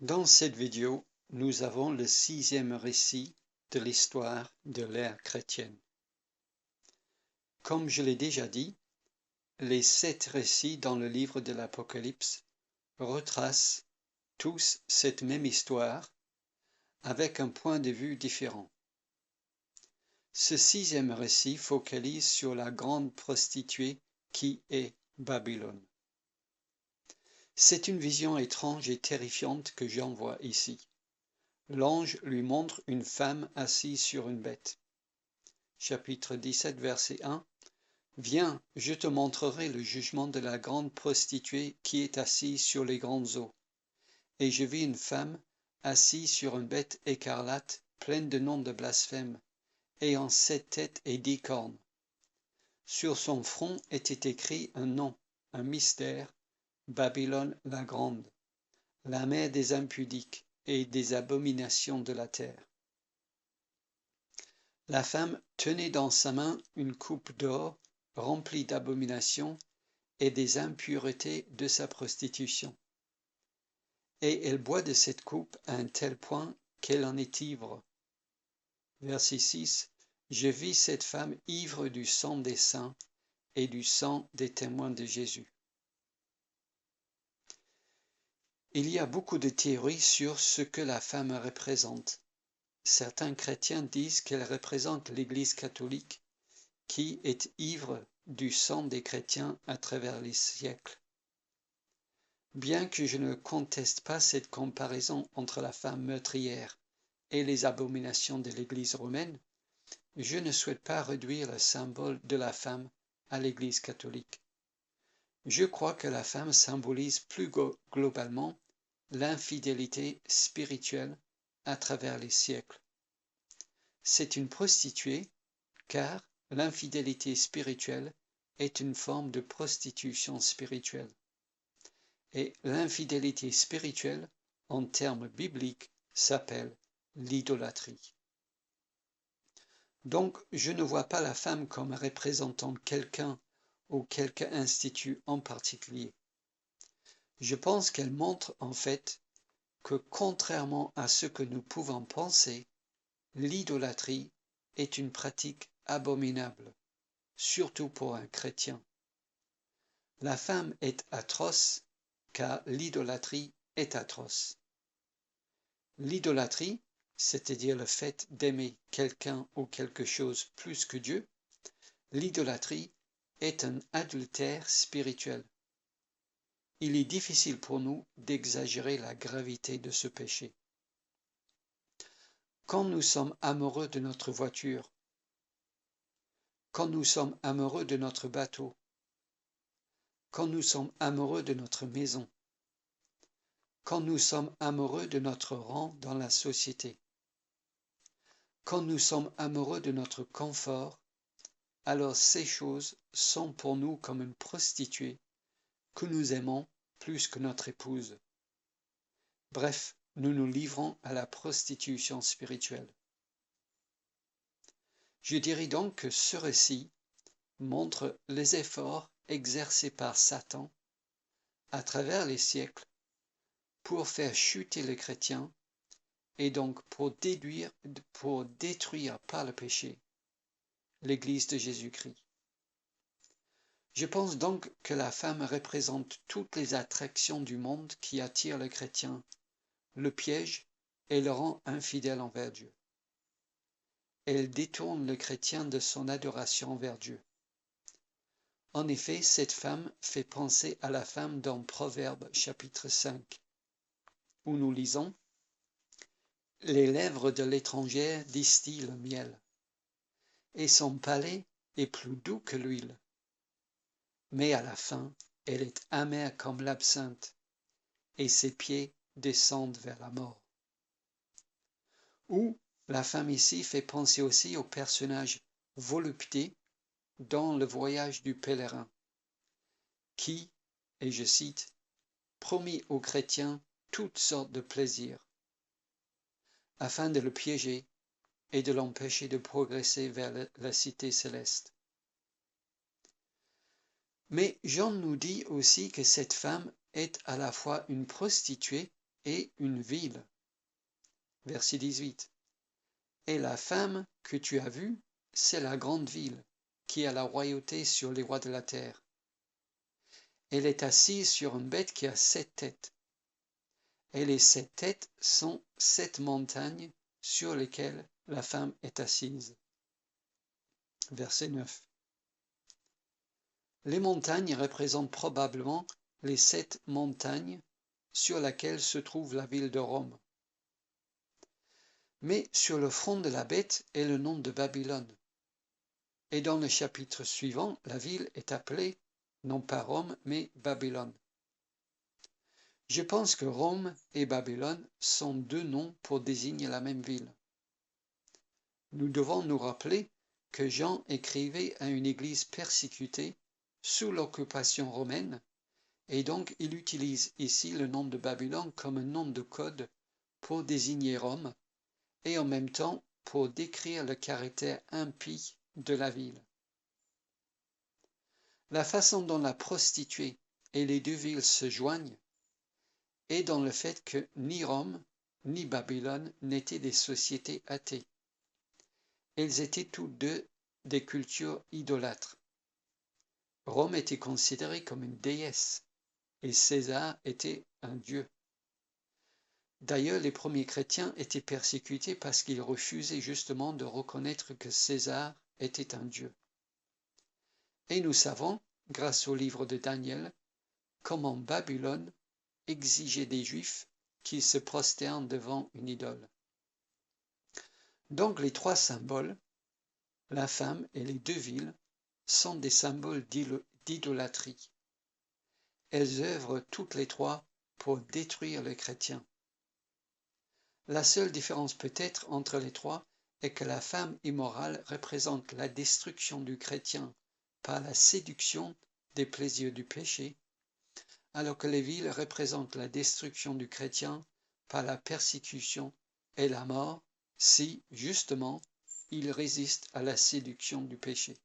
Dans cette vidéo, nous avons le 6e récit de l'histoire de l'ère chrétienne. Comme je l'ai déjà dit, les 7 récits dans le livre de l'Apocalypse retracent tous cette même histoire avec un point de vue différent. Ce 6e récit focalise sur la grande prostituée qui est Babylone. C'est une vision étrange et terrifiante que Jean voit ici. L'ange lui montre une femme assise sur une bête. Chapitre 17, verset 1. Viens, je te montrerai le jugement de la grande prostituée qui est assise sur les grandes eaux. Et je vis une femme assise sur une bête écarlate, pleine de noms de blasphème, ayant 7 têtes et 10 cornes. Sur son front était écrit un nom, un mystère, Babylone la grande, la mère des impudiques et des abominations de la terre. La femme tenait dans sa main une coupe d'or remplie d'abominations et des impuretés de sa prostitution. Et elle boit de cette coupe à un tel point qu'elle en est ivre. Verset 6. Je vis cette femme ivre du sang des saints et du sang des témoins de Jésus. Il y a beaucoup de théories sur ce que la femme représente. Certains chrétiens disent qu'elle représente l'Église catholique qui est ivre du sang des chrétiens à travers les siècles. Bien que je ne conteste pas cette comparaison entre la femme meurtrière et les abominations de l'Église romaine, je ne souhaite pas réduire le symbole de la femme à l'Église catholique. Je crois que la femme symbolise plus globalement l'infidélité spirituelle à travers les siècles. C'est une prostituée car l'infidélité spirituelle est une forme de prostitution spirituelle. Et l'infidélité spirituelle, en termes bibliques, s'appelle l'idolâtrie. Donc, je ne vois pas la femme comme représentant quelqu'un ou quelque institut en particulier. Je pense qu'elle montre en fait que contrairement à ce que nous pouvons penser, l'idolâtrie est une pratique abominable, surtout pour un chrétien. La femme est atroce car l'idolâtrie est atroce. L'idolâtrie, c'est-à-dire le fait d'aimer quelqu'un ou quelque chose plus que Dieu, l'idolâtrie est un adultère spirituel. Il est difficile pour nous d'exagérer la gravité de ce péché. Quand nous sommes amoureux de notre voiture, quand nous sommes amoureux de notre bateau, quand nous sommes amoureux de notre maison, quand nous sommes amoureux de notre rang dans la société, quand nous sommes amoureux de notre confort, alors ces choses sont pour nous comme une prostituée que nous aimons plus que notre épouse. Bref, nous nous livrons à la prostitution spirituelle. Je dirais donc que ce récit montre les efforts exercés par Satan à travers les siècles pour faire chuter les chrétiens et donc pour détruire par le péché l'Église de Jésus-Christ. Je pense donc que la femme représente toutes les attractions du monde qui attirent le chrétien, le piège et le rend infidèle envers Dieu. Elle détourne le chrétien de son adoration envers Dieu. En effet, cette femme fait penser à la femme dans Proverbes chapitre 5, où nous lisons « Les lèvres de l'étrangère distillent le miel, et son palais est plus doux que l'huile. Mais à la fin, elle est amère comme l'absinthe, et ses pieds descendent vers la mort. » Ou la femme ici fait penser aussi au personnage volupté dans le voyage du pèlerin, qui, et je cite, promit aux chrétiens toutes sortes de plaisirs, afin de le piéger et de l'empêcher de progresser vers la cité céleste. Mais Jean nous dit aussi que cette femme est à la fois une prostituée et une ville. Verset 18. Et la femme que tu as vue, c'est la grande ville, qui a la royauté sur les rois de la terre. Elle est assise sur une bête qui a 7 têtes. Et les 7 têtes sont 7 montagnes sur lesquelles la femme est assise. Verset 9. Les montagnes représentent probablement les 7 montagnes sur lesquelles se trouve la ville de Rome. Mais sur le front de la bête est le nom de Babylone. Et dans le chapitre suivant, la ville est appelée non pas Rome, mais Babylone. Je pense que Rome et Babylone sont 2 noms pour désigner la même ville. Nous devons nous rappeler que Jean écrivait à une église persécutée sous l'occupation romaine, et donc il utilise ici le nom de Babylone comme un nom de code pour désigner Rome, et en même temps pour décrire le caractère impie de la ville. La façon dont la prostituée et les 2 villes se joignent est dans le fait que ni Rome ni Babylone n'étaient des sociétés athées. Elles étaient toutes 2 des cultures idolâtres. Rome était considérée comme une déesse et César était un dieu. D'ailleurs, les premiers chrétiens étaient persécutés parce qu'ils refusaient justement de reconnaître que César était un dieu. Et nous savons, grâce au livre de Daniel, comment Babylone exigeait des Juifs qu'ils se prosternent devant une idole. Donc les 3 symboles, la femme et les 2 villes, sont des symboles d'idolâtrie. Elles œuvrent toutes les 3 pour détruire les chrétiens. La seule différence peut-être entre les 3 est que la femme immorale représente la destruction du chrétien par la séduction des plaisirs du péché, alors que les villes représentent la destruction du chrétien par la persécution et la mort si, justement, il résiste à la séduction du péché.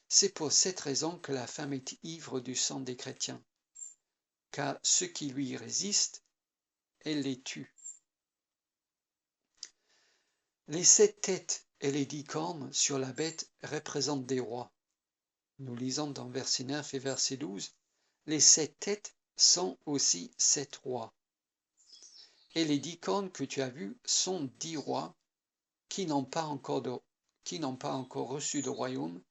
C'est pour cette raison que la femme est ivre du sang des chrétiens, car ceux qui lui résistent, elle les tue. Les 7 têtes et les 10 cornes sur la bête représentent des rois. Nous lisons dans verset 9 et verset 12, les 7 têtes sont aussi 7 rois. Et les 10 cornes que tu as vues sont 10 rois qui n'ont pas encore reçu de royaume,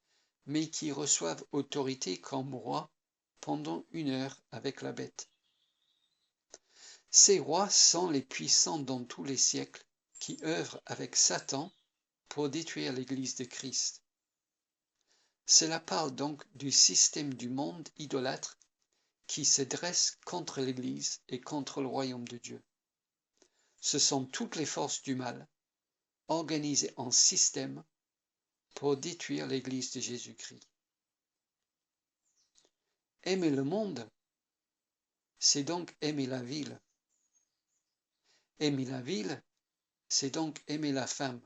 mais qui reçoivent autorité comme rois pendant 1 heure avec la bête. Ces rois sont les puissants dans tous les siècles qui œuvrent avec Satan pour détruire l'Église de Christ. Cela parle donc du système du monde idolâtre qui se dresse contre l'Église et contre le royaume de Dieu. Ce sont toutes les forces du mal, organisées en système pour détruire l'Église de Jésus-Christ. Aimer le monde, c'est donc aimer la ville. Aimer la ville, c'est donc aimer la femme.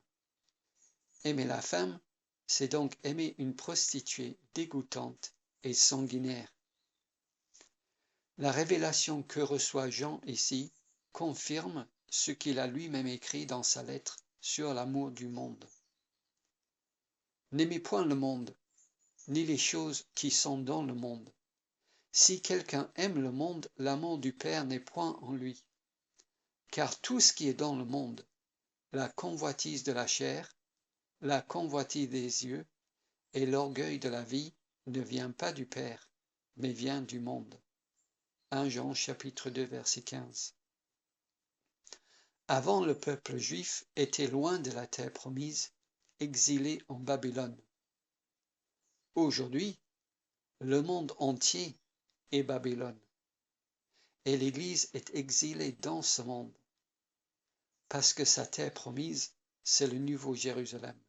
Aimer la femme, c'est donc aimer une prostituée dégoûtante et sanguinaire. La révélation que reçoit Jean ici confirme ce qu'il a lui-même écrit dans sa lettre sur l'amour du monde. N'aimez point le monde, ni les choses qui sont dans le monde. Si quelqu'un aime le monde, l'amour du Père n'est point en lui. Car tout ce qui est dans le monde, la convoitise de la chair, la convoitise des yeux et l'orgueil de la vie, ne vient pas du Père, mais vient du monde. 1 Jean chapitre 2 verset 15. Avant, le peuple juif était loin de la terre promise, exilé en Babylone. Aujourd'hui, le monde entier est Babylone, et l'Église est exilée dans ce monde, parce que sa terre promise, c'est le nouveau Jérusalem.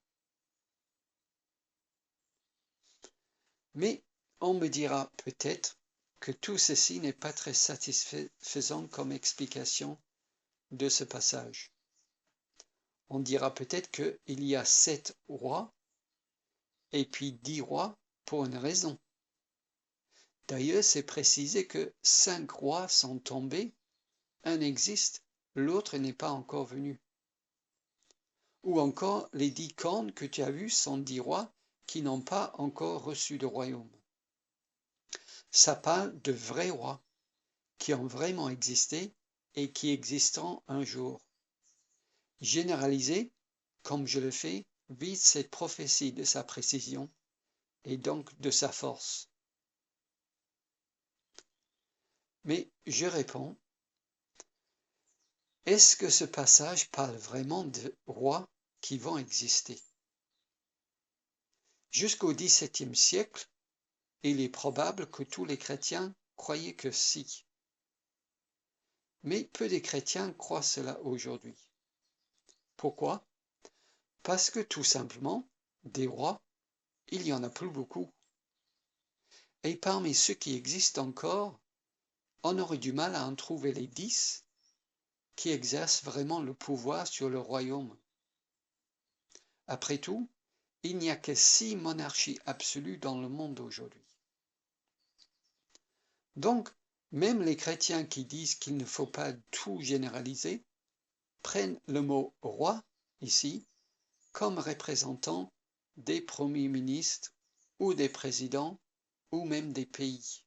Mais on me dira peut-être que tout ceci n'est pas très satisfaisant comme explication de ce passage. On dira peut-être qu'il y a 7 rois et puis 10 rois pour une raison. D'ailleurs, c'est précisé que 5 rois sont tombés un existe, l'autre n'est pas encore venu. Ou encore, les 10 cornes que tu as vues sont 10 rois qui n'ont pas encore reçu de royaume. Ça parle de vrais rois qui ont vraiment existé et qui existeront un jour. Généraliser, comme je le fais, vide cette prophétie de sa précision et donc de sa force. Mais je réponds, est-ce que ce passage parle vraiment de rois qui vont exister? Jusqu'au XVIIe siècle, il est probable que tous les chrétiens croyaient que si. Mais peu de chrétiens croient cela aujourd'hui. Pourquoi? Parce que tout simplement, des rois, il n'y en a plus beaucoup. Et parmi ceux qui existent encore, on aurait du mal à en trouver les 10 qui exercent vraiment le pouvoir sur le royaume. Après tout, il n'y a que 6 monarchies absolues dans le monde aujourd'hui. Donc, même les chrétiens qui disent qu'il ne faut pas tout généraliser, prennent le mot roi, ici, comme représentant des premiers ministres ou des présidents ou même des pays.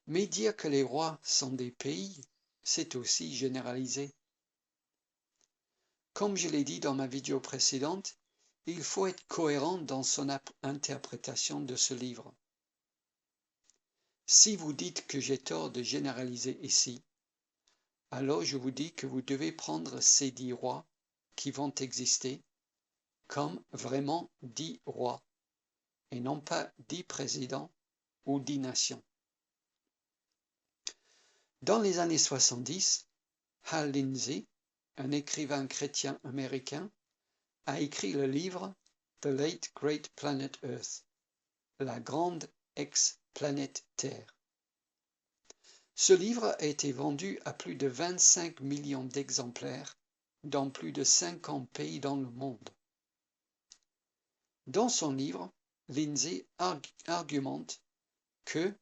Mais dire que les rois sont des pays, c'est aussi généraliser. Comme je l'ai dit dans ma vidéo précédente, il faut être cohérent dans son interprétation de ce livre. Si vous dites que j'ai tort de généraliser ici, alors je vous dis que vous devez prendre ces 10 rois qui vont exister comme vraiment 10 rois et non pas 10 présidents ou 10 nations. Dans les années 70, Hal Lindsey, un écrivain chrétien américain, a écrit le livre The Late Great Planet Earth, la grande ex-planète Terre. Ce livre a été vendu à plus de 25 millions d'exemplaires dans plus de 50 pays dans le monde. Dans son livre, Lindsey argumente que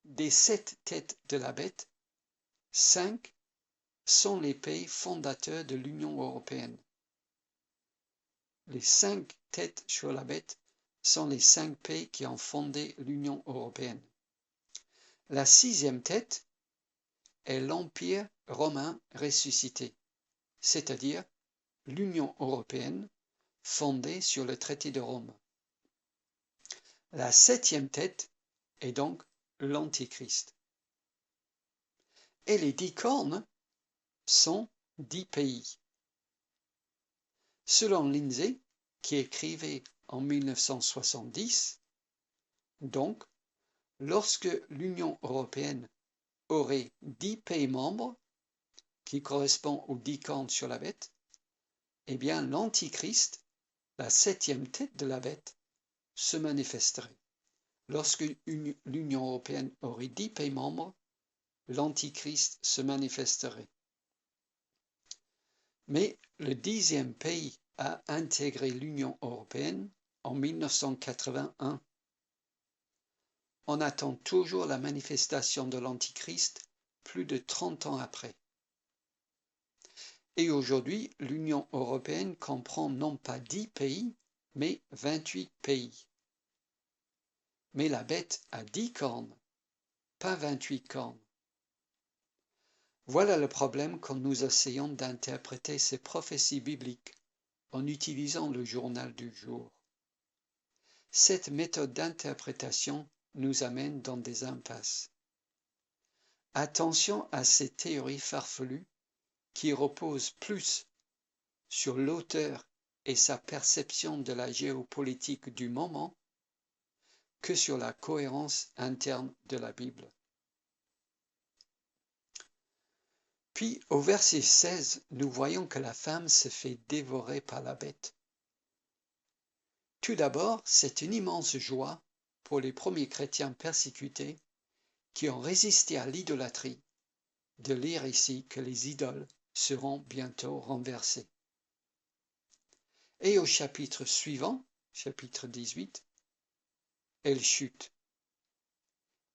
des 7 têtes de la bête, 5 sont les pays fondateurs de l'Union européenne. Les 5 têtes sur la bête sont les 5 pays qui ont fondé l'Union européenne. La 6e tête est l'Empire romain ressuscité, c'est-à-dire l'Union européenne fondée sur le traité de Rome. La 7e tête est donc l'Antichrist. Et les 10 cornes sont 10 pays. Selon Lindsey, qui écrivait en 1970, donc, lorsque l'Union européenne aurait 10 pays membres, qui correspondent aux 10 cornes sur la bête, eh bien l'Antichrist, la 7e tête de la bête, se manifesterait. Lorsque l'Union européenne aurait 10 pays membres, l'Antichrist se manifesterait. Mais le 10e pays a intégré l'Union européenne en 1981. On attend toujours la manifestation de l'Antichrist plus de 30 ans après. Et aujourd'hui, l'Union européenne comprend non pas 10 pays, mais 28 pays. Mais la bête a 10 cornes, pas 28 cornes. Voilà le problème quand nous essayons d'interpréter ces prophéties bibliques en utilisant le journal du jour. Cette méthode d'interprétation nous amène dans des impasses. Attention à ces théories farfelues qui reposent plus sur l'auteur et sa perception de la géopolitique du moment que sur la cohérence interne de la Bible. Puis au verset 16, nous voyons que la femme se fait dévorer par la bête. Tout d'abord, c'est une immense joie pour les premiers chrétiens persécutés qui ont résisté à l'idolâtrie de lire ici que les idoles seront bientôt renversées. Et au chapitre suivant, chapitre 18, elle chute.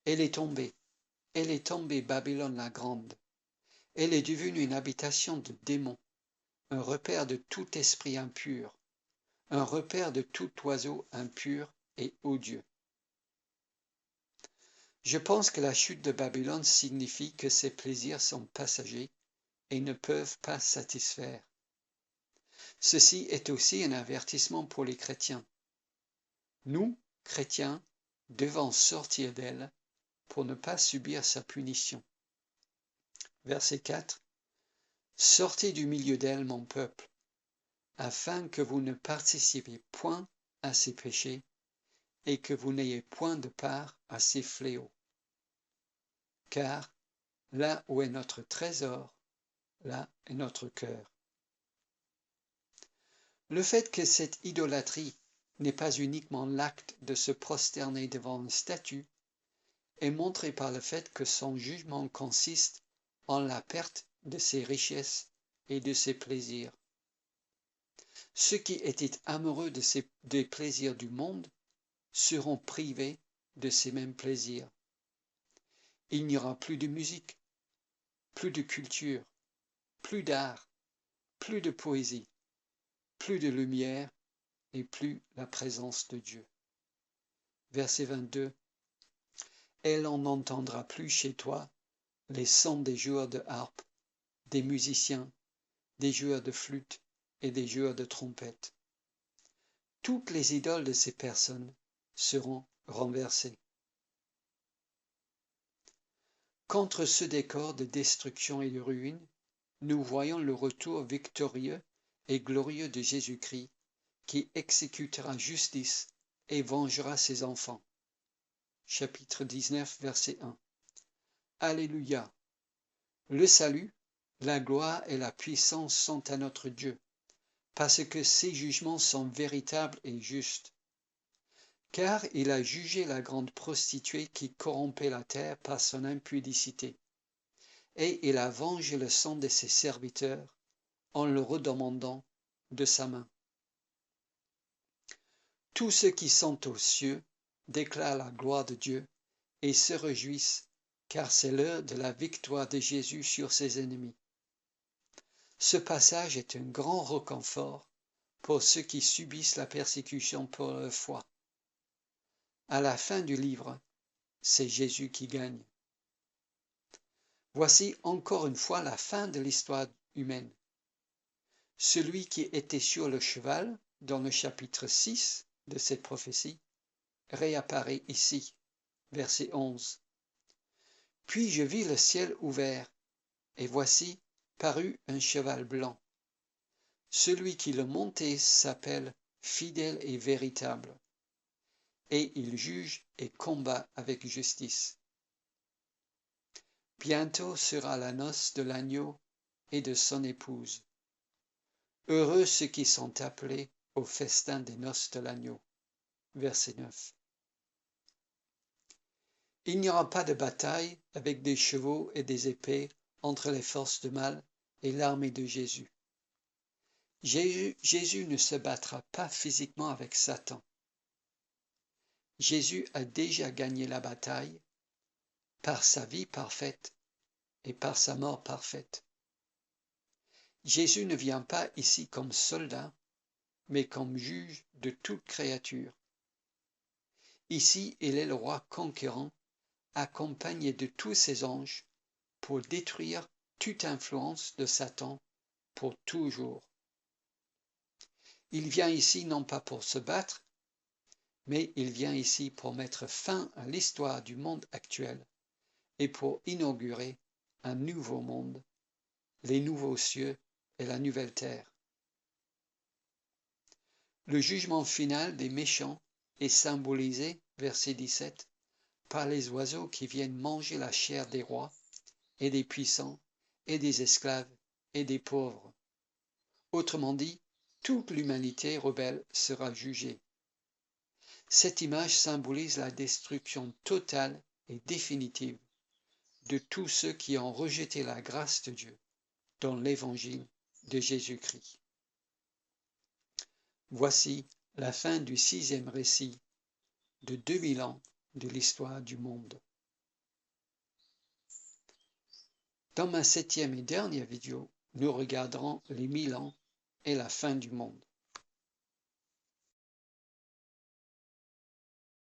Elle est tombée Babylone la grande, Elle est devenue une habitation de démons, un repère de tout esprit impur, un repère de tout oiseau impur et odieux. Je pense que la chute de Babylone signifie que ses plaisirs sont passagers et ne peuvent pas satisfaire. Ceci est aussi un avertissement pour les chrétiens. Nous, chrétiens, devons sortir d'elle pour ne pas subir sa punition. Verset 4. Sortez du milieu d'elle, mon peuple, afin que vous ne participiez point à ses péchés et que vous n'ayez point de part à ses fléaux. Car là où est notre trésor, là est notre cœur. Le fait que cette idolâtrie n'est pas uniquement l'acte de se prosterner devant une statue est montré par le fait que son jugement consiste en la perte de ses richesses et de ses plaisirs. Ceux qui étaient amoureux des plaisirs du monde seront privés de ces mêmes plaisirs. Il n'y aura plus de musique, plus de culture, plus d'art, plus de poésie, plus de lumière et plus la présence de Dieu. Verset 22. Et l'on n'entendra plus chez toi les sons des joueurs de harpe, des musiciens, des joueurs de flûte et des joueurs de trompette. Toutes les idoles de ces personnes seront renversées. Contre ce décor de destruction et de ruine, nous voyons le retour victorieux et glorieux de Jésus-Christ qui exécutera justice et vengera ses enfants. Chapitre 19, verset 1. Alléluia! Le salut, la gloire et la puissance sont à notre Dieu, parce que ses jugements sont véritables et justes. Car il a jugé la grande prostituée qui corrompait la terre par son impudicité, et il a vengé le sang de ses serviteurs en le redemandant de sa main. Tous ceux qui sont aux cieux déclarent la gloire de Dieu et se réjouissent, car c'est l'heure de la victoire de Jésus sur ses ennemis. Ce passage est un grand réconfort pour ceux qui subissent la persécution pour leur foi. À la fin du livre, c'est Jésus qui gagne. Voici encore une fois la fin de l'histoire humaine. Celui qui était sur le cheval, dans le chapitre 6 de cette prophétie, réapparaît ici, verset 11. Puis je vis le ciel ouvert, et voici parut un cheval blanc. Celui qui le montait s'appelle fidèle et véritable, et il juge et combat avec justice. Bientôt sera la noce de l'agneau et de son épouse. Heureux ceux qui sont appelés au festin des noces de l'agneau. Verset 9. Il n'y aura pas de bataille avec des chevaux et des épées entre les forces de mal et l'armée de Jésus. Jésus ne se battra pas physiquement avec Satan. Jésus a déjà gagné la bataille par sa vie parfaite et par sa mort parfaite. Jésus ne vient pas ici comme soldat, mais comme juge de toute créature. Ici, il est le roi conquérant, accompagné de tous ses anges, pour détruire toute influence de Satan pour toujours. Il vient ici non pas pour se battre, mais il vient ici pour mettre fin à l'histoire du monde actuel et pour inaugurer un nouveau monde, les nouveaux cieux et la nouvelle terre. Le jugement final des méchants est symbolisé, verset 17, par les oiseaux qui viennent manger la chair des rois et des puissants et des esclaves et des pauvres. Autrement dit, toute l'humanité rebelle sera jugée. Cette image symbolise la destruction totale et définitive de tous ceux qui ont rejeté la grâce de Dieu dans l'évangile de Jésus-Christ. Voici la fin du 6e récit de 2000 ans de l'histoire du monde. Dans ma 7e et dernière vidéo, nous regarderons les 1000 ans et la fin du monde.